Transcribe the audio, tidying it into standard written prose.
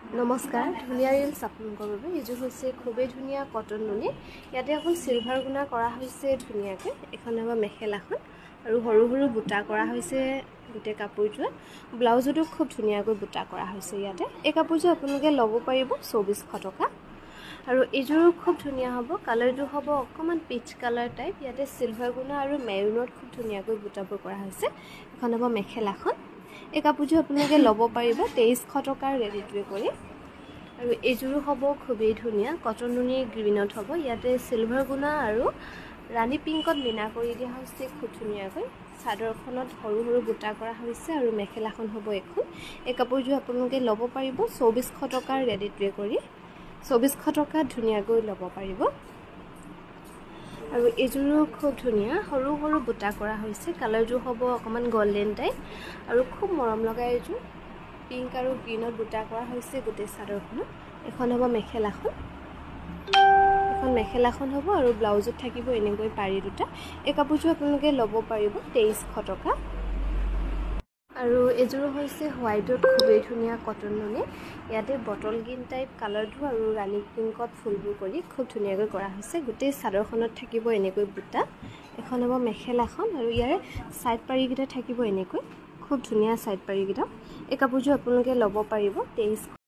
নমস্কাৰ ধুনীয়া ৰিলছ আপোনালোকৰ বাবে এইযোৰ হৈছে খুবেই ধুনীয়া কটন নুনি ইয়াতে এখন সিলভাৰ গুণা কৰা হৈছে ধুনীয়াকৈ এখন হ'ব মেখেলাখন আৰু সৰু সৰু বুটা কৰা হৈছে গোটেই কাপোৰটো ব্লাউজটো খুব ধুনীয়াকৈ বুটা কৰা হৈছে ইয়াতে এই কাপোৰটো আপোনালোকে ল'ব পাৰিব 2400 টকা আৰু এইযোৰ খুব ধুনীয়া হ'ব কালাৰটো হ'ব অকমান পিচ কালাৰ টাইপ ইয়াতে সিলভাৰ গুণা আৰু মেৰুনত খুব ধুনীয়াকৈ বুটাবোৰ কৰা হৈছে এখন হ'ব মেখেলাখন এই কাপোৰটো আপোনালোকে ল'ব পাৰিব 2300 টকাৰ ৰেডিটোৱে কৰি আৰু এইযোৰো হ'ব খুবেই ধুনীয়া কটন নুনি গ্ৰীনত হ'ব ইয়াতে সিলভাৰ গুণা আৰু ৰাণী পিংকত মিনা কৰি দিয়া হৈছে খুব ধুনীয়াকৈ চাদৰখনত সৰু সৰু বুটা কৰা হৈছে আৰু মেখেলাখন হ'ব এখন এই কাপোৰটো আপোনালোকে ল'ব পাৰিব 2400 টকাৰ ৰেডিটোৱে কৰি 2400 টকাত ধুনীয়াকৈ ল'ব পাৰিব আৰু এইযোৰো খুব ধুনীয়া সৰু সৰু বুটা কৰা হৈছে কালাৰটো হ'ব অকমান গোল্ডেন টাইপ আৰু খুব মৰম লগা এইযোৰ পিংক আৰু গ্ৰীনত বুটা কৰা হৈছে গোটেই চাদৰখনত এখন হ'ব মেখেলাখন হ'ব আৰু ব্লাউজত থাকিব এনেকৈ পাৰি দুটা এই কাপোৰটো আপোনালোকে ল'ব পাৰিব 2300 টকা আৰু এইযোৰ হৈছে হোৱাইটত খুবেই ধুনীয়া কটন নুনি ইয়াতে বটল গ্ৰীণ টাইপ কালাৰটো আৰু ৰাণী পিংকত ফুলবোৰ কৰি খুব ধুনীয়াকৈ কৰা হৈছে গোটেই চাদৰখনত থাকিব এনেকৈ বুটা এখন হ'ব মেখেলাখন আৰু ইয়াৰে সাইড পাৰিকেইটা থাকিব এনেকৈ খুব ধুনীয়া সাইড পাৰিকেইটা এই কাপোৰটো আপোনালোকে ল'ব পাৰিব 2300